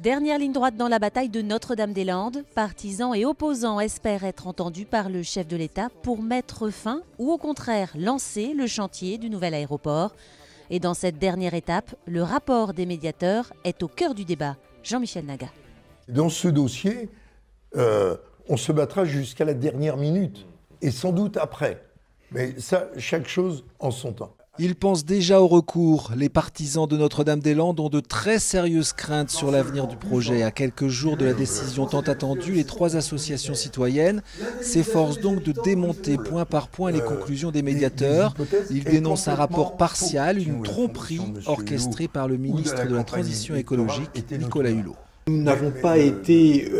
Dernière ligne droite dans la bataille de Notre-Dame-des-Landes. Partisans et opposants espèrent être entendus par le chef de l'État pour mettre fin ou au contraire lancer le chantier du nouvel aéroport. Et dans cette dernière étape, le rapport des médiateurs est au cœur du débat. Jean-Michel Naga. Dans ce dossier, on se battra jusqu'à la dernière minute et sans doute après. Mais ça, chaque chose en son temps. Ils pensent déjà au recours. Les partisans de Notre-Dame-des-Landes ont de très sérieuses craintes sur l'avenir du projet. À quelques jours de la décision tant attendue, les 3 associations citoyennes s'efforcent donc de démonter point par point les conclusions des médiateurs. Ils dénoncent un rapport partial, une tromperie orchestrée par le ministre de la Transition écologique, Nicolas Hulot. Nous n'avons pas été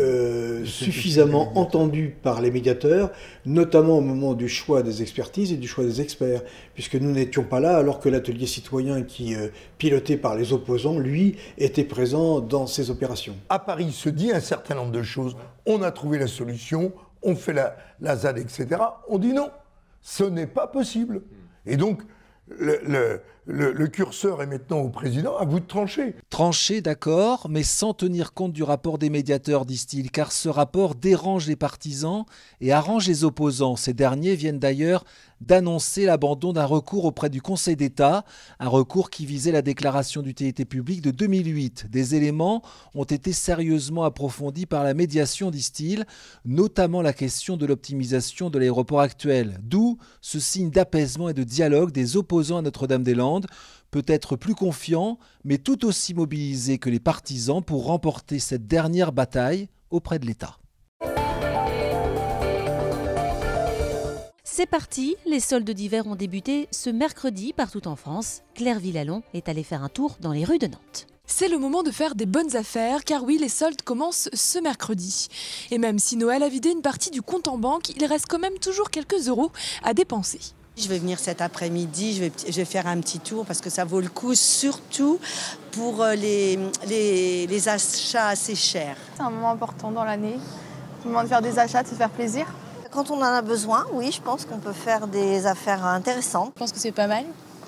suffisamment entendus par les médiateurs, notamment au moment du choix des expertises et du choix des experts, puisque nous n'étions pas là alors que l'atelier citoyen qui, piloté par les opposants, lui, était présent dans ces opérations. À Paris se dit un certain nombre de choses. On a trouvé la solution, on fait la ZAD, etc. On dit non, ce n'est pas possible. Et donc, le curseur est maintenant au président, à vous de trancher. Trancher, d'accord, mais sans tenir compte du rapport des médiateurs, disent-ils, car ce rapport dérange les partisans et arrange les opposants. Ces derniers viennent d'ailleurs d'annoncer l'abandon d'un recours auprès du Conseil d'État, un recours qui visait la déclaration d'utilité publique de 2008. Des éléments ont été sérieusement approfondis par la médiation, disent-ils, notamment la question de l'optimisation de l'aéroport actuel. D'où ce signe d'apaisement et de dialogue des opposants à Notre-Dame-des-Landes, peut-être plus confiants, mais tout aussi mobilisés que les partisans pour remporter cette dernière bataille auprès de l'État. C'est parti, les soldes d'hiver ont débuté ce mercredi partout en France. Claire Villalon est allée faire un tour dans les rues de Nantes. C'est le moment de faire des bonnes affaires, car oui, les soldes commencent ce mercredi. Et même si Noël a vidé une partie du compte en banque, il reste quand même toujours quelques euros à dépenser. Je vais venir cet après-midi, je vais faire un petit tour parce que ça vaut le coup, surtout pour les achats assez chers. C'est un moment important dans l'année, le moment de faire des achats, de se faire plaisir. Quand on en a besoin, oui, je pense qu'on peut faire des affaires intéressantes. Je pense que c'est pas mal,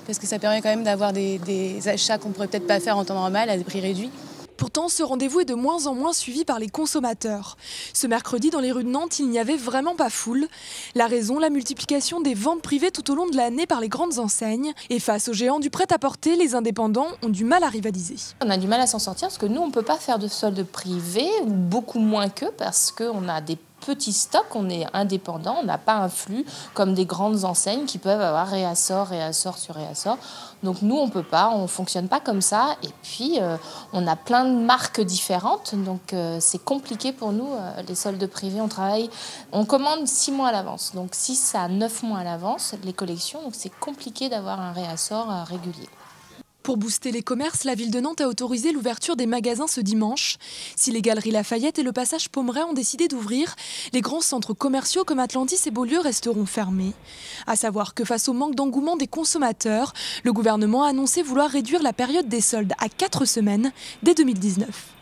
parce que ça permet quand même d'avoir des achats qu'on pourrait peut-être pas faire en temps normal à des prix réduits. Pourtant, ce rendez-vous est de moins en moins suivi par les consommateurs. Ce mercredi, dans les rues de Nantes, il n'y avait vraiment pas foule. La raison, la multiplication des ventes privées tout au long de l'année par les grandes enseignes. Et face aux géants du prêt-à-porter, les indépendants ont du mal à rivaliser. On a du mal à s'en sortir parce que nous, on ne peut pas faire de soldes privés, beaucoup moins qu'eux, parce qu'on a des petits stocks, on est indépendant, on n'a pas un flux comme des grandes enseignes qui peuvent avoir réassort sur réassort. Donc nous, on ne peut pas, on ne fonctionne pas comme ça. Et puis, on a plein de marques différentes, donc c'est compliqué pour nous, les soldes privés. On commande 6 mois à l'avance, donc 6 à 9 mois à l'avance, les collections. Donc c'est compliqué d'avoir un réassort régulier. Pour booster les commerces, la ville de Nantes a autorisé l'ouverture des magasins ce dimanche. Si les galeries Lafayette et le passage Pommeraye ont décidé d'ouvrir, les grands centres commerciaux comme Atlantis et Beaulieu resteront fermés. À savoir que face au manque d'engouement des consommateurs, le gouvernement a annoncé vouloir réduire la période des soldes à 4 semaines dès 2019.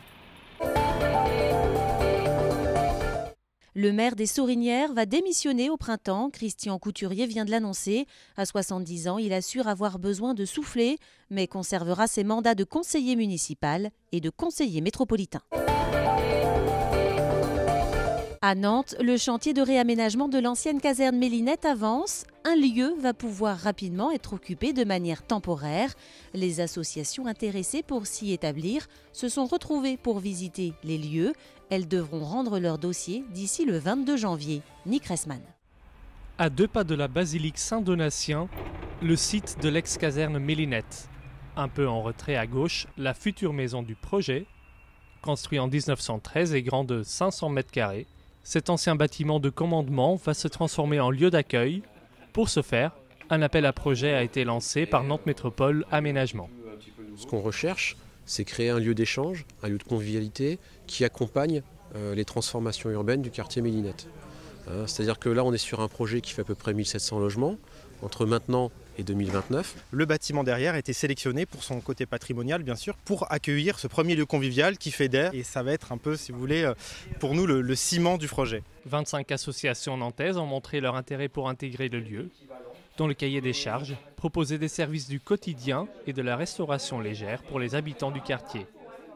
Le maire des Sorinières va démissionner au printemps. Christian Couturier vient de l'annoncer. À 70 ans, il assure avoir besoin de souffler, mais conservera ses mandats de conseiller municipal et de conseiller métropolitain. À Nantes, le chantier de réaménagement de l'ancienne caserne Mélinette avance. Un lieu va pouvoir rapidement être occupé de manière temporaire. Les associations intéressées pour s'y établir se sont retrouvées pour visiter les lieux. Elles devront rendre leur dossier d'ici le 22 janvier. Nick Ressman. À 2 pas de la basilique Saint-Donatien, le site de l'ex-caserne Mélinette. Un peu en retrait à gauche, la future maison du projet, construit en 1913 et grand de 500 mètres carrés. Cet ancien bâtiment de commandement va se transformer en lieu d'accueil. Pour ce faire, un appel à projet a été lancé par Nantes Métropole Aménagement. Ce qu'on recherche, c'est créer un lieu d'échange, un lieu de convivialité qui accompagne les transformations urbaines du quartier Mélinette. C'est-à-dire que là, on est sur un projet qui fait à peu près 1700 logements, entre maintenant et 2029. Le bâtiment derrière a été sélectionné pour son côté patrimonial, bien sûr, pour accueillir ce premier lieu convivial qui fédère. Et ça va être un peu, si vous voulez, pour nous, le ciment du projet. 25 associations nantaises ont montré leur intérêt pour intégrer le lieu. Dans le cahier des charges, proposer des services du quotidien et de la restauration légère pour les habitants du quartier.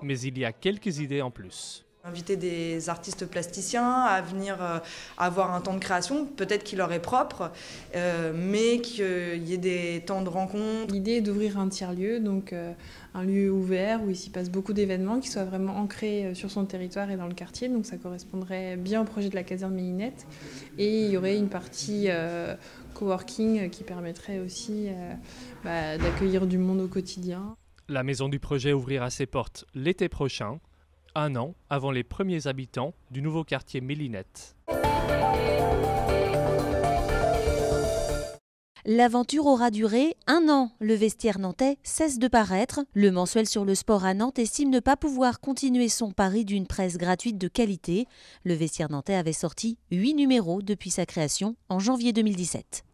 Mais il y a quelques idées en plus. Inviter des artistes plasticiens à venir avoir un temps de création, peut-être qui leur est propre, mais qu'il y ait des temps de rencontre. L'idée est d'ouvrir un tiers-lieu, donc un lieu ouvert où il s'y passe beaucoup d'événements, qui soit vraiment ancré sur son territoire et dans le quartier, donc ça correspondrait bien au projet de la caserne Mélinette. Et il y aurait une partie coworking qui permettrait aussi d'accueillir du monde au quotidien. La maison du projet ouvrira ses portes l'été prochain, 1 an avant les premiers habitants du nouveau quartier Mélinette. L'aventure aura duré 1 an. Le vestiaire nantais cesse de paraître. Le mensuel sur le sport à Nantes estime ne pas pouvoir continuer son pari d'une presse gratuite de qualité. Le vestiaire nantais avait sorti 8 numéros depuis sa création en janvier 2017.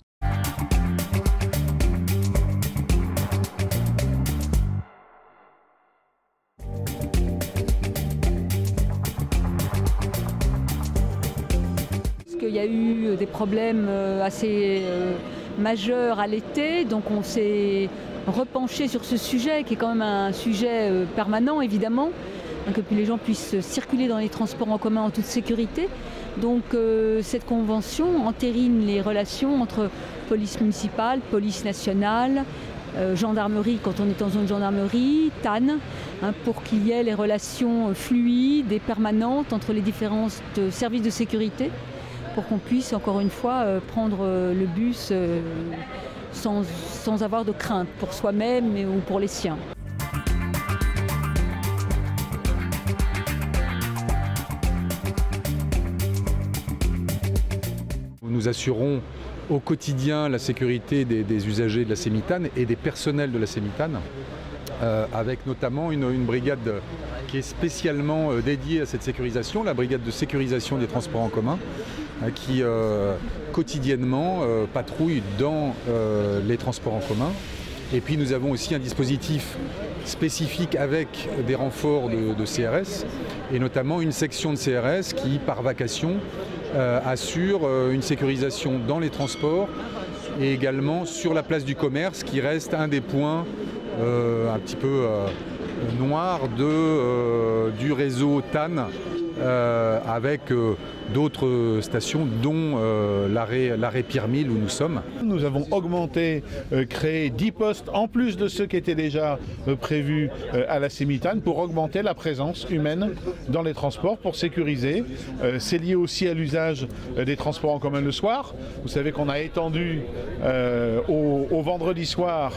Il y a eu des problèmes assez majeurs à l'été, donc on s'est repenché sur ce sujet qui est quand même un sujet permanent évidemment, que les gens puissent circuler dans les transports en commun en toute sécurité. Donc cette convention entérine les relations entre police municipale, police nationale, gendarmerie quand on est en zone gendarmerie, TAN, pour qu'il y ait les relations fluides et permanentes entre les différents services de sécurité, pour qu'on puisse encore une fois prendre le bus sans avoir de crainte pour soi-même ou pour les siens. Nous assurons au quotidien la sécurité des usagers de la Sémitane et des personnels de la Sémitane, avec notamment une brigade qui est spécialement dédiée à cette sécurisation, la brigade de sécurisation des transports en commun, qui quotidiennement patrouille dans les transports en commun. Et puis nous avons aussi un dispositif spécifique avec des renforts de CRS, et notamment une section de CRS qui, par vacation, assure une sécurisation dans les transports et également sur la place du commerce, qui reste un des points un petit peu noirs du réseau TAN, avec d'autres stations, dont l'arrêt Pierre-Mille où nous sommes. Nous avons augmenté, créé 10 postes en plus de ceux qui étaient déjà prévus à la Sémitane, pour augmenter la présence humaine dans les transports, pour sécuriser. C'est lié aussi à l'usage des transports en commun le soir. Vous savez qu'on a étendu au vendredi soir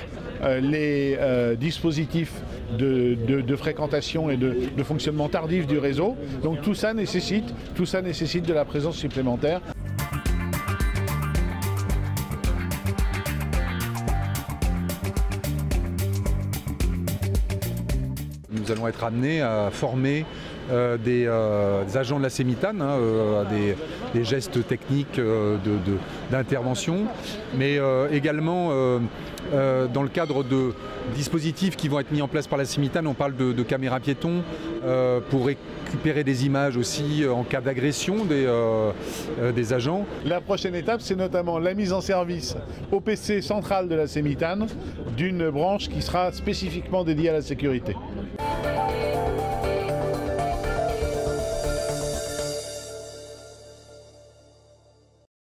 les dispositifs de fréquentation et de fonctionnement tardif du réseau. Donc tout ça nécessite de la présence supplémentaire. Nous allons être amenés à former des agents de la Sémitane à des gestes techniques d'intervention, mais également dans le cadre de dispositifs qui vont être mis en place par la Sémitane. On parle de caméras piétons pour récupérer des images aussi en cas d'agression des agents. La prochaine étape, c'est notamment la mise en service au PC central de la Sémitane d'une branche qui sera spécifiquement dédiée à la sécurité.